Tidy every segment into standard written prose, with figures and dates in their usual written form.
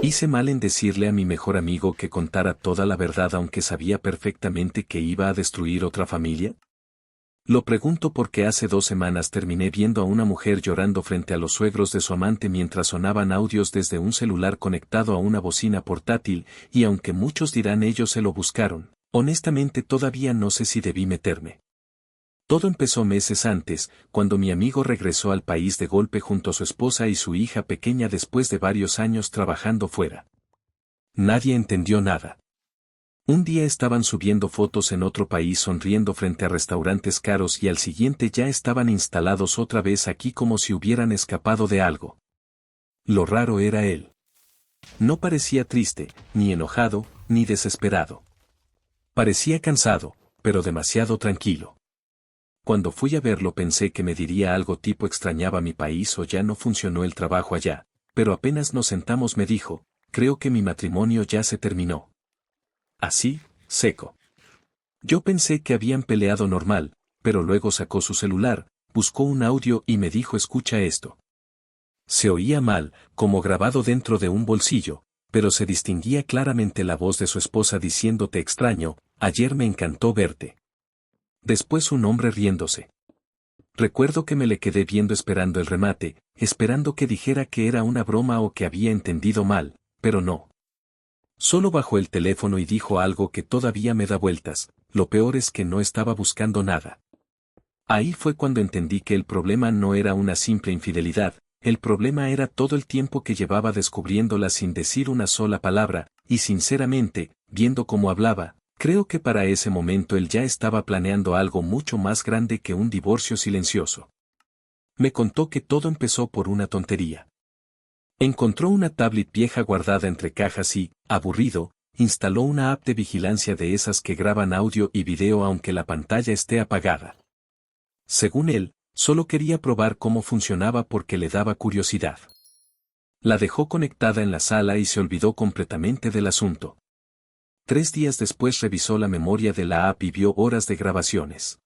Hice mal en decirle a mi mejor amigo que contara toda la verdad aunque sabía perfectamente que iba a destruir otra familia. Lo pregunto porque hace 2 semanas terminé viendo a una mujer llorando frente a los suegros de su amante mientras sonaban audios desde un celular conectado a una bocina portátil, y aunque muchos dirán ellos se lo buscaron, honestamente todavía no sé si debí meterme. Todo empezó meses antes, cuando mi amigo regresó al país de golpe junto a su esposa y su hija pequeña después de varios años trabajando fuera. Nadie entendió nada. Un día estaban subiendo fotos en otro país sonriendo frente a restaurantes caros y al siguiente ya estaban instalados otra vez aquí como si hubieran escapado de algo. Lo raro era él. No parecía triste, ni enojado, ni desesperado. Parecía cansado, pero demasiado tranquilo. Cuando fui a verlo pensé que me diría algo tipo extrañaba mi país o ya no funcionó el trabajo allá, pero apenas nos sentamos me dijo, creo que mi matrimonio ya se terminó. Así, seco. Yo pensé que habían peleado normal, pero luego sacó su celular, buscó un audio y me dijo escucha esto. Se oía mal, como grabado dentro de un bolsillo, pero se distinguía claramente la voz de su esposa diciendo te extraño, ayer me encantó verte. Después un hombre riéndose. Recuerdo que me le quedé viendo esperando el remate, esperando que dijera que era una broma o que había entendido mal, pero no. Solo bajó el teléfono y dijo algo que todavía me da vueltas, lo peor es que no estaba buscando nada. Ahí fue cuando entendí que el problema no era una simple infidelidad, el problema era todo el tiempo que llevaba descubriéndola sin decir una sola palabra, y sinceramente, viendo cómo hablaba, creo que para ese momento él ya estaba planeando algo mucho más grande que un divorcio silencioso. Me contó que todo empezó por una tontería. Encontró una tablet vieja guardada entre cajas y, aburrido, instaló una app de vigilancia de esas que graban audio y video aunque la pantalla esté apagada. Según él, solo quería probar cómo funcionaba porque le daba curiosidad. La dejó conectada en la sala y se olvidó completamente del asunto. 3 días después revisó la memoria de la app y vio horas de grabaciones.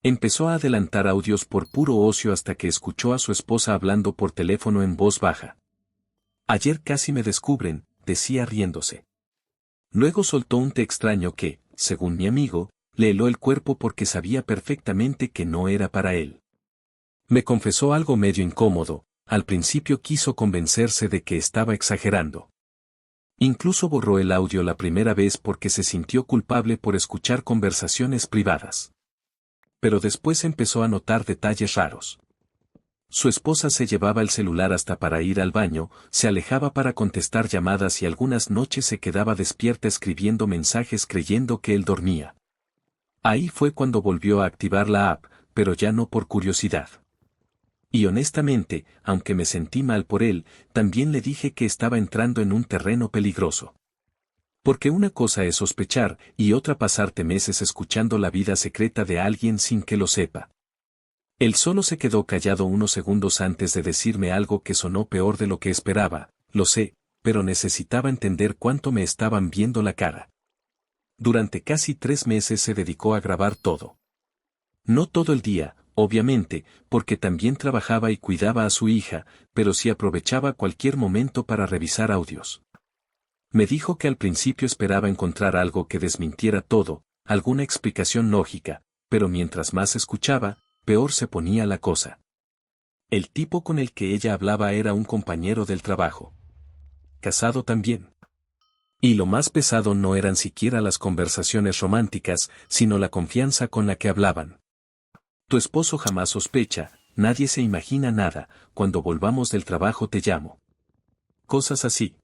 Empezó a adelantar audios por puro ocio hasta que escuchó a su esposa hablando por teléfono en voz baja. Ayer casi me descubren, decía riéndose. Luego soltó un té extraño que, según mi amigo, le heló el cuerpo porque sabía perfectamente que no era para él. Me confesó algo medio incómodo, al principio quiso convencerse de que estaba exagerando. Incluso borró el audio la primera vez porque se sintió culpable por escuchar conversaciones privadas. Pero después empezó a notar detalles raros. Su esposa se llevaba el celular hasta para ir al baño, se alejaba para contestar llamadas y algunas noches se quedaba despierta escribiendo mensajes creyendo que él dormía. Ahí fue cuando volvió a activar la app, pero ya no por curiosidad. Y honestamente, aunque me sentí mal por él, también le dije que estaba entrando en un terreno peligroso. Porque una cosa es sospechar, y otra pasarte meses escuchando la vida secreta de alguien sin que lo sepa. Él solo se quedó callado unos segundos antes de decirme algo que sonó peor de lo que esperaba, lo sé, pero necesitaba entender cuánto me estaban viendo la cara. Durante casi 3 meses se dedicó a grabar todo. No todo el día, obviamente, porque también trabajaba y cuidaba a su hija, pero sí aprovechaba cualquier momento para revisar audios. Me dijo que al principio esperaba encontrar algo que desmintiera todo, alguna explicación lógica, pero mientras más escuchaba, peor se ponía la cosa. El tipo con el que ella hablaba era un compañero del trabajo. Casado también. Y lo más pesado no eran siquiera las conversaciones románticas, sino la confianza con la que hablaban. Tu esposo jamás sospecha, nadie se imagina nada, cuando volvamos del trabajo te llamo. Cosas así.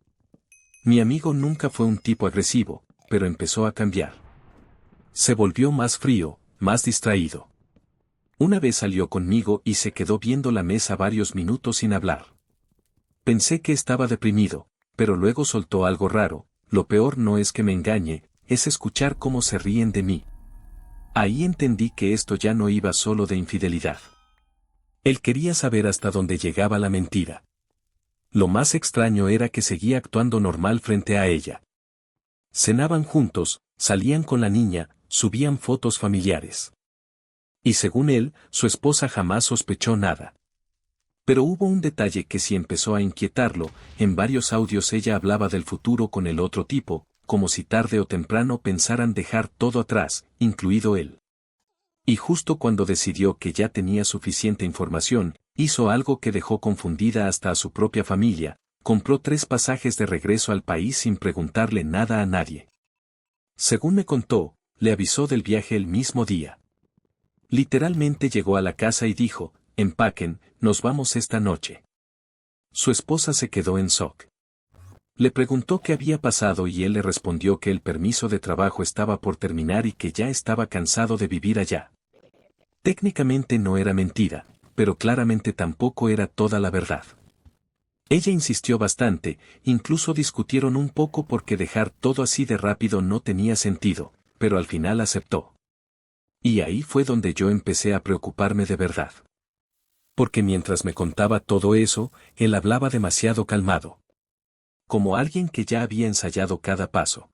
Mi amigo nunca fue un tipo agresivo, pero empezó a cambiar. Se volvió más frío, más distraído. Una vez salió conmigo y se quedó viendo la mesa varios minutos sin hablar. Pensé que estaba deprimido, pero luego soltó algo raro, lo peor no es que me engañe, es escuchar cómo se ríen de mí. Ahí entendí que esto ya no iba solo de infidelidad. Él quería saber hasta dónde llegaba la mentira. Lo más extraño era que seguía actuando normal frente a ella. Cenaban juntos, salían con la niña, subían fotos familiares. Y según él, su esposa jamás sospechó nada. Pero hubo un detalle que sí empezó a inquietarlo, en varios audios ella hablaba del futuro con el otro tipo, como si tarde o temprano pensaran dejar todo atrás, incluido él. Y justo cuando decidió que ya tenía suficiente información, hizo algo que dejó confundida hasta a su propia familia, compró 3 pasajes de regreso al país sin preguntarle nada a nadie. Según me contó, le avisó del viaje el mismo día. Literalmente llegó a la casa y dijo, empaquen, nos vamos esta noche. Su esposa se quedó en shock. Le preguntó qué había pasado y él le respondió que el permiso de trabajo estaba por terminar y que ya estaba cansado de vivir allá. Técnicamente no era mentira, pero claramente tampoco era toda la verdad. Ella insistió bastante, incluso discutieron un poco porque dejar todo así de rápido no tenía sentido, pero al final aceptó. Y ahí fue donde yo empecé a preocuparme de verdad. Porque mientras me contaba todo eso, él hablaba demasiado calmado. Como alguien que ya había ensayado cada paso.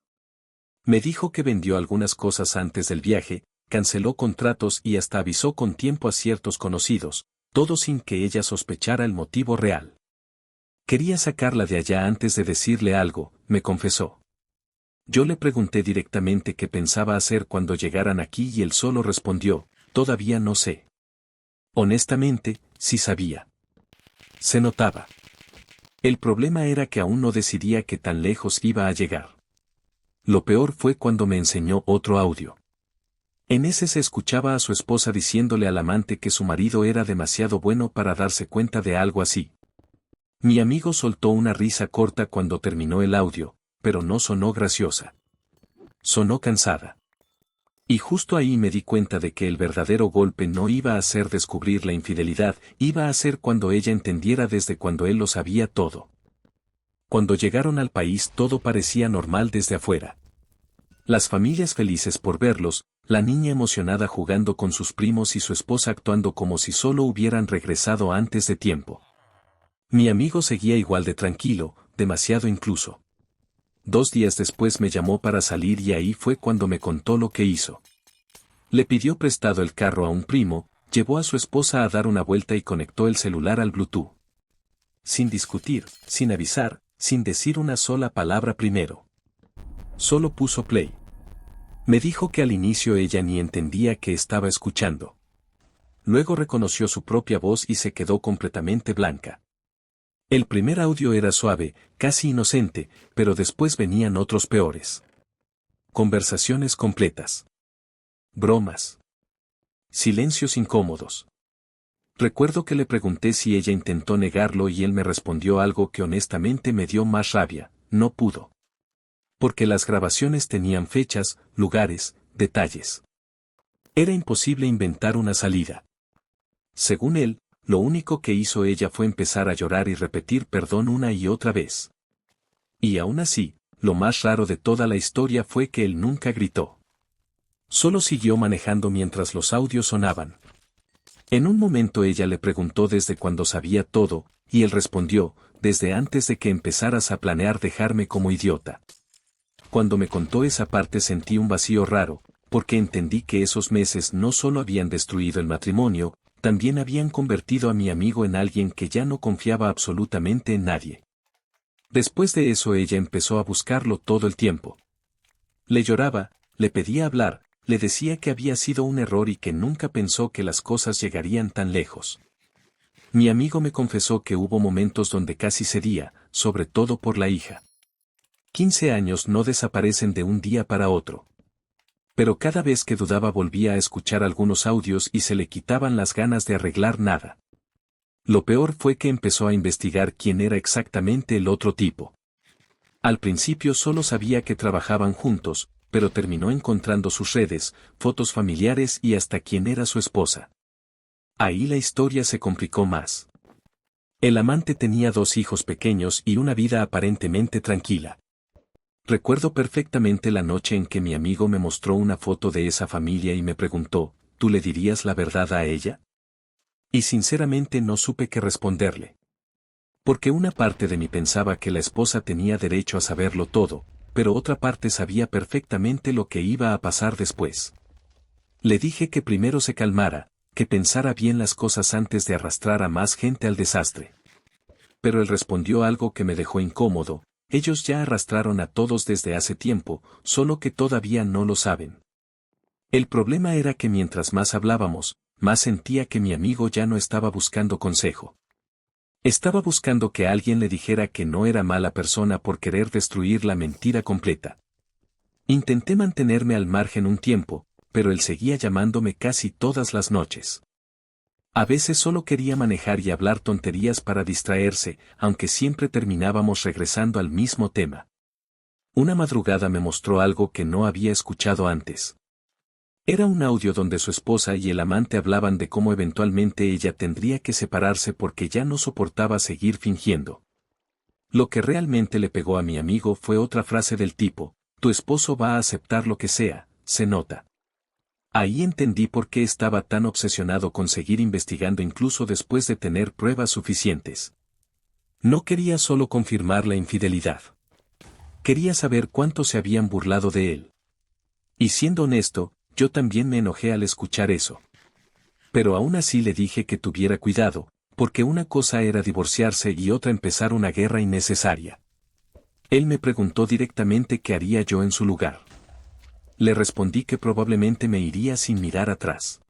Me dijo que vendió algunas cosas antes del viaje, canceló contratos y hasta avisó con tiempo a ciertos conocidos, todo sin que ella sospechara el motivo real. Quería sacarla de allá antes de decirle algo, me confesó. Yo le pregunté directamente qué pensaba hacer cuando llegaran aquí y él solo respondió, todavía no sé. Honestamente, sí sabía. Se notaba. El problema era que aún no decidía qué tan lejos iba a llegar. Lo peor fue cuando me enseñó otro audio. En ese se escuchaba a su esposa diciéndole al amante que su marido era demasiado bueno para darse cuenta de algo así. Mi amigo soltó una risa corta cuando terminó el audio, pero no sonó graciosa. Sonó cansada. Y justo ahí me di cuenta de que el verdadero golpe no iba a ser descubrir la infidelidad, iba a ser cuando ella entendiera desde cuando él lo sabía todo. Cuando llegaron al país todo parecía normal desde afuera. Las familias felices por verlos, la niña emocionada jugando con sus primos y su esposa actuando como si solo hubieran regresado antes de tiempo. Mi amigo seguía igual de tranquilo, demasiado incluso. 2 días después me llamó para salir y ahí fue cuando me contó lo que hizo. Le pidió prestado el carro a un primo, llevó a su esposa a dar una vuelta y conectó el celular al Bluetooth. Sin discutir, sin avisar, sin decir una sola palabra primero. Solo puso play. Me dijo que al inicio ella ni entendía que estaba escuchando. Luego reconoció su propia voz y se quedó completamente blanca. El primer audio era suave, casi inocente, pero después venían otros peores. Conversaciones completas. Bromas. Silencios incómodos. Recuerdo que le pregunté si ella intentó negarlo y él me respondió algo que honestamente me dio más rabia, no pudo. Porque las grabaciones tenían fechas, lugares, detalles. Era imposible inventar una salida. Según él, lo único que hizo ella fue empezar a llorar y repetir perdón una y otra vez. Y aún así, lo más raro de toda la historia fue que él nunca gritó. Solo siguió manejando mientras los audios sonaban. En un momento ella le preguntó desde cuándo sabía todo, y él respondió, desde antes de que empezaras a planear dejarme como idiota. Cuando me contó esa parte sentí un vacío raro, porque entendí que esos meses no solo habían destruido el matrimonio, también habían convertido a mi amigo en alguien que ya no confiaba absolutamente en nadie. Después de eso ella empezó a buscarlo todo el tiempo. Le lloraba, le pedía hablar, le decía que había sido un error y que nunca pensó que las cosas llegarían tan lejos. Mi amigo me confesó que hubo momentos donde casi cedía, sobre todo por la hija. 15 años no desaparecen de un día para otro. Pero cada vez que dudaba volvía a escuchar algunos audios y se le quitaban las ganas de arreglar nada. Lo peor fue que empezó a investigar quién era exactamente el otro tipo. Al principio solo sabía que trabajaban juntos, pero terminó encontrando sus redes, fotos familiares y hasta quién era su esposa. Ahí la historia se complicó más. El amante tenía 2 hijos pequeños y una vida aparentemente tranquila. Recuerdo perfectamente la noche en que mi amigo me mostró una foto de esa familia y me preguntó, ¿tú le dirías la verdad a ella? Y sinceramente no supe qué responderle. Porque una parte de mí pensaba que la esposa tenía derecho a saberlo todo, pero otra parte sabía perfectamente lo que iba a pasar después. Le dije que primero se calmara, que pensara bien las cosas antes de arrastrar a más gente al desastre. Pero él respondió algo que me dejó incómodo: ellos ya arrastraron a todos desde hace tiempo, solo que todavía no lo saben. El problema era que mientras más hablábamos, más sentía que mi amigo ya no estaba buscando consejo. Estaba buscando que alguien le dijera que no era mala persona por querer destruir la mentira completa. Intenté mantenerme al margen un tiempo, pero él seguía llamándome casi todas las noches. A veces solo quería manejar y hablar tonterías para distraerse, aunque siempre terminábamos regresando al mismo tema. Una madrugada me mostró algo que no había escuchado antes. Era un audio donde su esposa y el amante hablaban de cómo eventualmente ella tendría que separarse porque ya no soportaba seguir fingiendo. Lo que realmente le pegó a mi amigo fue otra frase del tipo: tu esposo va a aceptar lo que sea, se nota. Ahí entendí por qué estaba tan obsesionado con seguir investigando incluso después de tener pruebas suficientes. No quería solo confirmar la infidelidad. Quería saber cuánto se habían burlado de él. Y siendo honesto, yo también me enojé al escuchar eso. Pero aún así le dije que tuviera cuidado, porque una cosa era divorciarse y otra empezar una guerra innecesaria. Él me preguntó directamente qué haría yo en su lugar. Le respondí que probablemente me iría sin mirar atrás.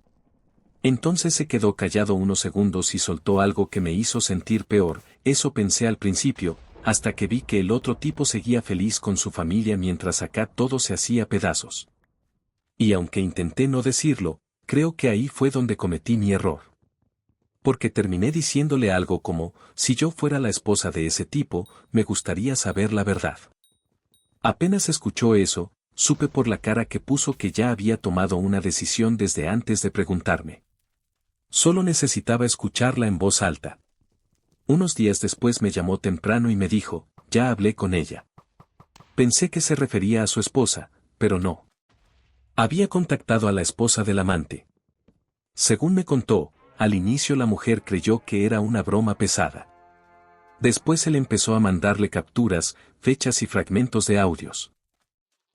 Entonces se quedó callado unos segundos y soltó algo que me hizo sentir peor: eso pensé al principio, hasta que vi que el otro tipo seguía feliz con su familia mientras acá todo se hacía pedazos. Y aunque intenté no decirlo, creo que ahí fue donde cometí mi error. Porque terminé diciéndole algo como: si yo fuera la esposa de ese tipo, me gustaría saber la verdad. Apenas escuchó eso, supe por la cara que puso que ya había tomado una decisión desde antes de preguntarme. Solo necesitaba escucharla en voz alta. Unos días después me llamó temprano y me dijo: ya hablé con ella. Pensé que se refería a su esposa, pero no. Había contactado a la esposa del amante. Según me contó, al inicio la mujer creyó que era una broma pesada. Después él empezó a mandarle capturas, fechas y fragmentos de audios.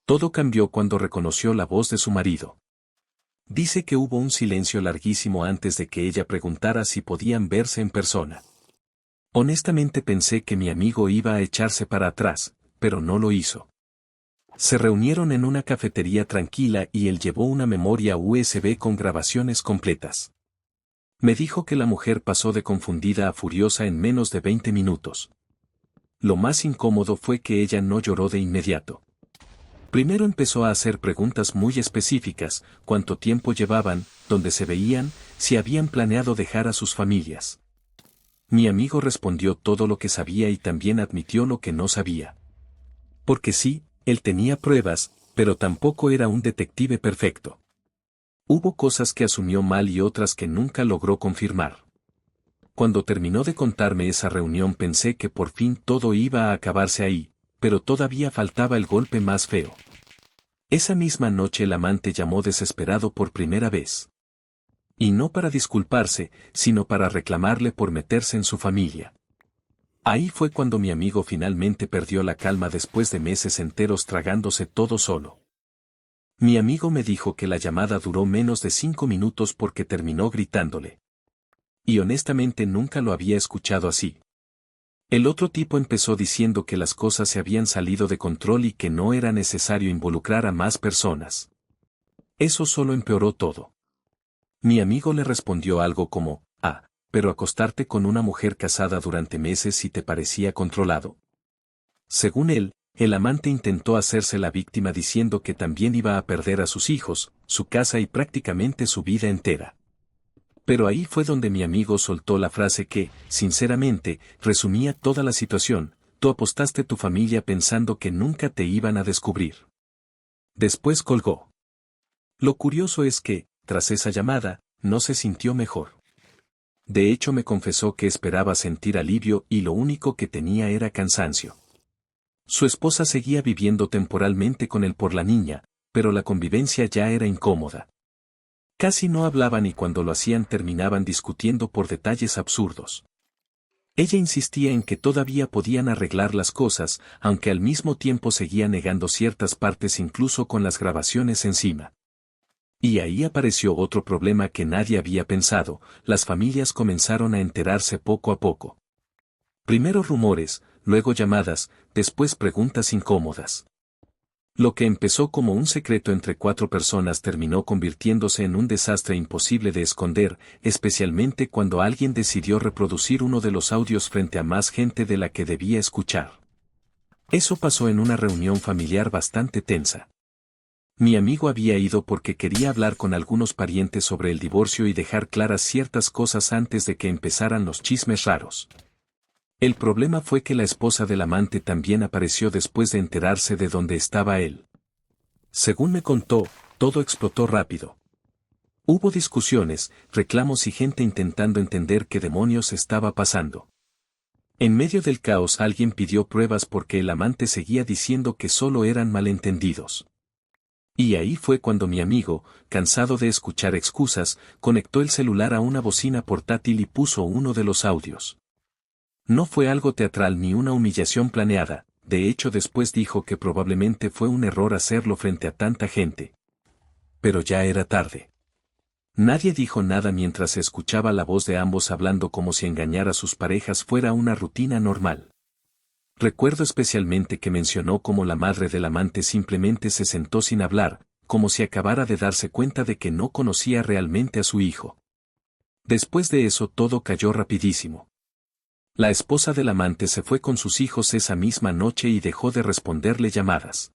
Todo cambió cuando reconoció la voz de su marido. Dice que hubo un silencio larguísimo antes de que ella preguntara si podían verse en persona. Honestamente pensé que mi amigo iba a echarse para atrás, pero no lo hizo. Se reunieron en una cafetería tranquila y él llevó una memoria USB con grabaciones completas. Me dijo que la mujer pasó de confundida a furiosa en menos de 20 minutos. Lo más incómodo fue que ella no lloró de inmediato. Primero empezó a hacer preguntas muy específicas: cuánto tiempo llevaban, dónde se veían, si habían planeado dejar a sus familias. Mi amigo respondió todo lo que sabía y también admitió lo que no sabía. Porque sí, él tenía pruebas, pero tampoco era un detective perfecto. Hubo cosas que asumió mal y otras que nunca logró confirmar. Cuando terminó de contarme esa reunión pensé que por fin todo iba a acabarse ahí, pero todavía faltaba el golpe más feo. Esa misma noche el amante llamó desesperado por primera vez. Y no para disculparse, sino para reclamarle por meterse en su familia. Ahí fue cuando mi amigo finalmente perdió la calma después de meses enteros tragándose todo solo. Mi amigo me dijo que la llamada duró menos de 5 minutos porque terminó gritándole. Y honestamente nunca lo había escuchado así. El otro tipo empezó diciendo que las cosas se habían salido de control y que no era necesario involucrar a más personas. Eso solo empeoró todo. Mi amigo le respondió algo como: pero acostarte con una mujer casada durante meses si te parecía controlado. Según él, el amante intentó hacerse la víctima diciendo que también iba a perder a sus hijos, su casa y prácticamente su vida entera. Pero ahí fue donde mi amigo soltó la frase que, sinceramente, resumía toda la situación: tú apostaste tu familia pensando que nunca te iban a descubrir. Después colgó. Lo curioso es que, tras esa llamada, no se sintió mejor. De hecho me confesó que esperaba sentir alivio y lo único que tenía era cansancio. Su esposa seguía viviendo temporalmente con él por la niña, pero la convivencia ya era incómoda. Casi no hablaban y cuando lo hacían terminaban discutiendo por detalles absurdos. Ella insistía en que todavía podían arreglar las cosas, aunque al mismo tiempo seguía negando ciertas partes incluso con las grabaciones encima. Y ahí apareció otro problema que nadie había pensado: las familias comenzaron a enterarse poco a poco. Primero rumores, luego llamadas, después preguntas incómodas. Lo que empezó como un secreto entre 4 personas terminó convirtiéndose en un desastre imposible de esconder, especialmente cuando alguien decidió reproducir uno de los audios frente a más gente de la que debía escuchar. Eso pasó en una reunión familiar bastante tensa. Mi amigo había ido porque quería hablar con algunos parientes sobre el divorcio y dejar claras ciertas cosas antes de que empezaran los chismes raros. El problema fue que la esposa del amante también apareció después de enterarse de dónde estaba él. Según me contó, todo explotó rápido. Hubo discusiones, reclamos y gente intentando entender qué demonios estaba pasando. En medio del caos alguien pidió pruebas porque el amante seguía diciendo que solo eran malentendidos. Y ahí fue cuando mi amigo, cansado de escuchar excusas, conectó el celular a una bocina portátil y puso uno de los audios. No fue algo teatral ni una humillación planeada, de hecho después dijo que probablemente fue un error hacerlo frente a tanta gente. Pero ya era tarde. Nadie dijo nada mientras se escuchaba la voz de ambos hablando como si engañar a sus parejas fuera una rutina normal. Recuerdo especialmente que mencionó cómo la madre del amante simplemente se sentó sin hablar, como si acabara de darse cuenta de que no conocía realmente a su hijo. Después de eso todo cayó rapidísimo. La esposa del amante se fue con sus hijos esa misma noche y dejó de responderle llamadas.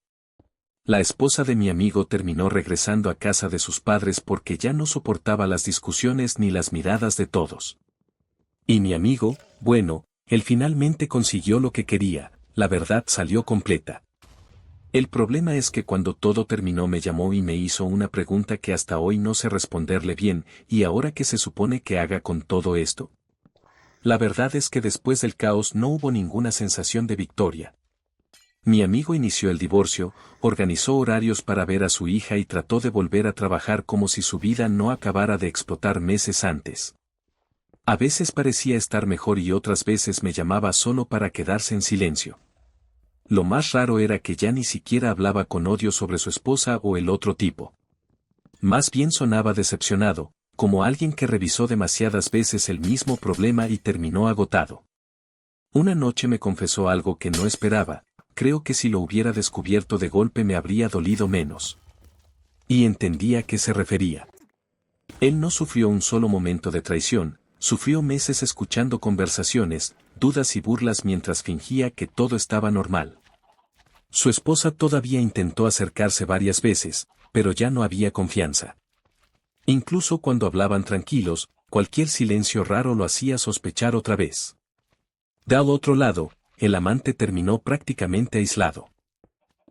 La esposa de mi amigo terminó regresando a casa de sus padres porque ya no soportaba las discusiones ni las miradas de todos. Y mi amigo, bueno, él finalmente consiguió lo que quería: la verdad salió completa. El problema es que cuando todo terminó me llamó y me hizo una pregunta que hasta hoy no sé responderle bien: ¿y ahora qué se supone que haga con todo esto? La verdad es que después del caos no hubo ninguna sensación de victoria. Mi amigo inició el divorcio, organizó horarios para ver a su hija y trató de volver a trabajar como si su vida no acabara de explotar meses antes. A veces parecía estar mejor y otras veces me llamaba solo para quedarse en silencio. Lo más raro era que ya ni siquiera hablaba con odio sobre su esposa o el otro tipo. Más bien sonaba decepcionado, como alguien que revisó demasiadas veces el mismo problema y terminó agotado. Una noche me confesó algo que no esperaba: creo que si lo hubiera descubierto de golpe me habría dolido menos. Y entendí a qué se refería. Él no sufrió un solo momento de traición, sufrió meses escuchando conversaciones, dudas y burlas mientras fingía que todo estaba normal. Su esposa todavía intentó acercarse varias veces, pero ya no había confianza. Incluso cuando hablaban tranquilos, cualquier silencio raro lo hacía sospechar otra vez. Del otro lado, el amante terminó prácticamente aislado.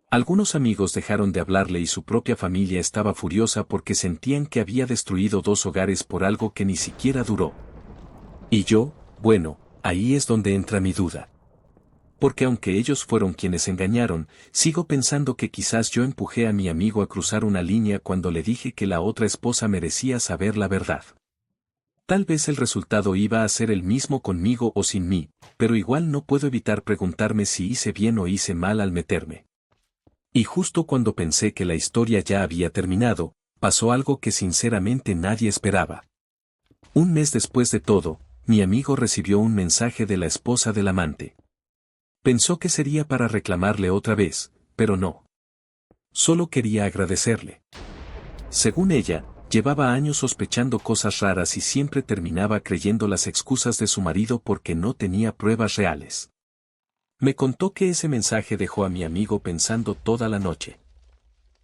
Algunos amigos dejaron de hablarle y su propia familia estaba furiosa porque sentían que había destruido 2 hogares por algo que ni siquiera duró. Y yo, bueno, ahí es donde entra mi duda. Porque aunque ellos fueron quienes engañaron, sigo pensando que quizás yo empujé a mi amigo a cruzar una línea cuando le dije que la otra esposa merecía saber la verdad. Tal vez el resultado iba a ser el mismo conmigo o sin mí, pero igual no puedo evitar preguntarme si hice bien o hice mal al meterme. Y justo cuando pensé que la historia ya había terminado, pasó algo que sinceramente nadie esperaba. Un mes después de todo, mi amigo recibió un mensaje de la esposa del amante. Pensó que sería para reclamarle otra vez, pero no. Solo quería agradecerle. Según ella, llevaba años sospechando cosas raras y siempre terminaba creyendo las excusas de su marido porque no tenía pruebas reales. Me contó que ese mensaje dejó a mi amigo pensando toda la noche.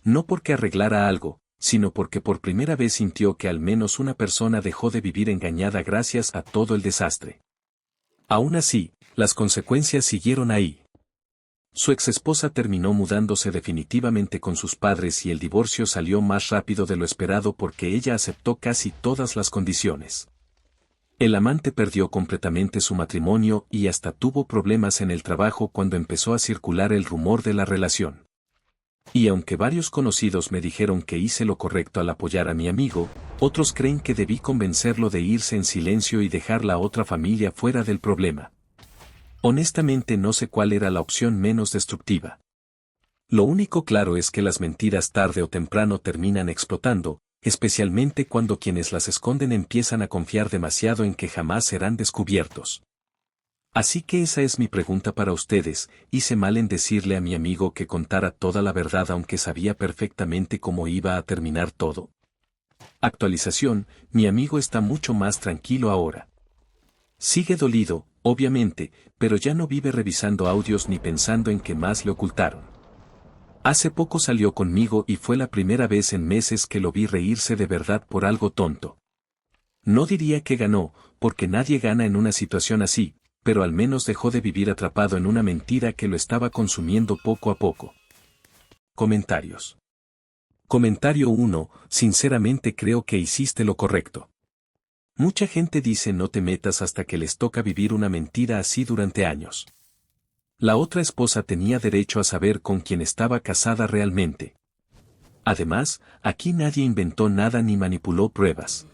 No porque arreglara algo, sino porque por primera vez sintió que al menos una persona dejó de vivir engañada gracias a todo el desastre. Aún así, las consecuencias siguieron ahí. Su exesposa terminó mudándose definitivamente con sus padres y el divorcio salió más rápido de lo esperado porque ella aceptó casi todas las condiciones. El amante perdió completamente su matrimonio y hasta tuvo problemas en el trabajo cuando empezó a circular el rumor de la relación. Y aunque varios conocidos me dijeron que hice lo correcto al apoyar a mi amigo, otros creen que debí convencerlo de irse en silencio y dejar la otra familia fuera del problema. Honestamente no sé cuál era la opción menos destructiva. Lo único claro es que las mentiras tarde o temprano terminan explotando, especialmente cuando quienes las esconden empiezan a confiar demasiado en que jamás serán descubiertos. Así que esa es mi pregunta para ustedes, ¿hice mal en decirle a mi amigo que contara toda la verdad aunque sabía perfectamente cómo iba a terminar todo? Actualización, mi amigo está mucho más tranquilo ahora. Sigue dolido, obviamente, pero ya no vive revisando audios ni pensando en qué más le ocultaron. Hace poco salió conmigo y fue la primera vez en meses que lo vi reírse de verdad por algo tonto. No diría que ganó, porque nadie gana en una situación así, pero al menos dejó de vivir atrapado en una mentira que lo estaba consumiendo poco a poco. Comentarios. Comentario 1. Sinceramente creo que hiciste lo correcto. Mucha gente dice no te metas hasta que les toca vivir una mentira así durante años. La otra esposa tenía derecho a saber con quién estaba casada realmente. Además, aquí nadie inventó nada ni manipuló pruebas.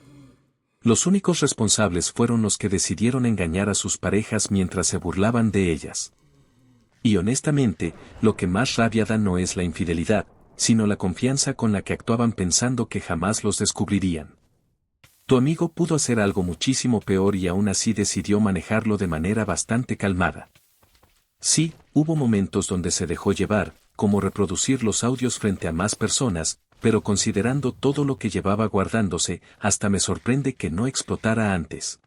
Los únicos responsables fueron los que decidieron engañar a sus parejas mientras se burlaban de ellas. Y honestamente, lo que más rabia da no es la infidelidad, sino la confianza con la que actuaban pensando que jamás los descubrirían. Tu amigo pudo hacer algo muchísimo peor y aún así decidió manejarlo de manera bastante calmada. Sí, hubo momentos donde se dejó llevar, como reproducir los audios frente a más personas, pero considerando todo lo que llevaba guardándose, hasta me sorprende que no explotara antes.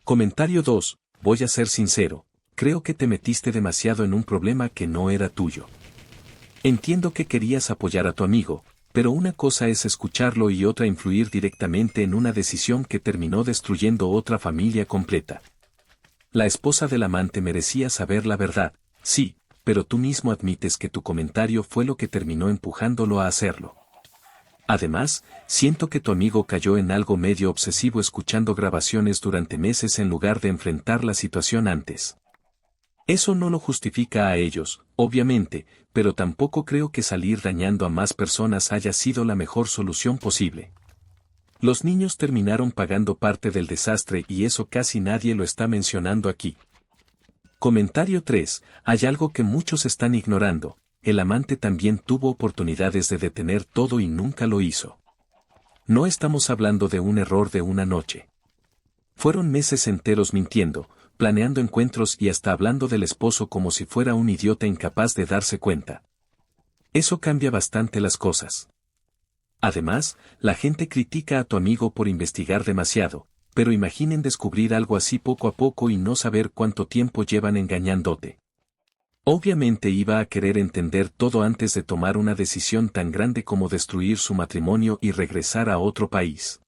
Comentario 2. Voy a ser sincero, creo que te metiste demasiado en un problema que no era tuyo. Entiendo que querías apoyar a tu amigo, pero una cosa es escucharlo y otra influir directamente en una decisión que terminó destruyendo otra familia completa. La esposa del amante merecía saber la verdad, sí, pero tú mismo admites que tu comentario fue lo que terminó empujándolo a hacerlo. Además, siento que tu amigo cayó en algo medio obsesivo escuchando grabaciones durante meses en lugar de enfrentar la situación antes. Eso no lo justifica a ellos, obviamente, pero tampoco creo que salir dañando a más personas haya sido la mejor solución posible. Los niños terminaron pagando parte del desastre y eso casi nadie lo está mencionando aquí. Comentario 3. Hay algo que muchos están ignorando. El amante también tuvo oportunidades de detener todo y nunca lo hizo. No estamos hablando de un error de una noche. Fueron meses enteros mintiendo, planeando encuentros y hasta hablando del esposo como si fuera un idiota incapaz de darse cuenta. Eso cambia bastante las cosas. Además, la gente critica a tu amigo por investigar demasiado, pero imaginen descubrir algo así poco a poco y no saber cuánto tiempo llevan engañándote. Obviamente iba a querer entender todo antes de tomar una decisión tan grande como destruir su matrimonio y regresar a otro país.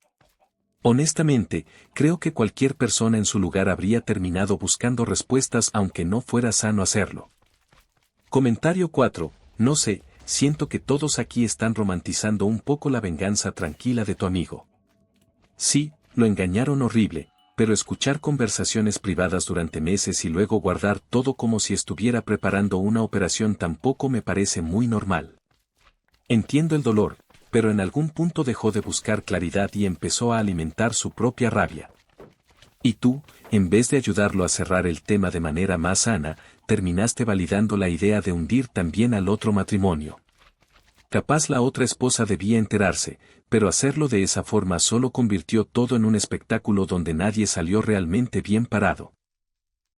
Honestamente, creo que cualquier persona en su lugar habría terminado buscando respuestas aunque no fuera sano hacerlo. Comentario 4. No sé, siento que todos aquí están romantizando un poco la venganza tranquila de tu amigo. Sí, lo engañaron horrible, pero escuchar conversaciones privadas durante meses y luego guardar todo como si estuviera preparando una operación tampoco me parece muy normal. Entiendo el dolor, pero en algún punto dejó de buscar claridad y empezó a alimentar su propia rabia. Y tú, en vez de ayudarlo a cerrar el tema de manera más sana, terminaste validando la idea de hundir también al otro matrimonio. Capaz la otra esposa debía enterarse, pero hacerlo de esa forma solo convirtió todo en un espectáculo donde nadie salió realmente bien parado.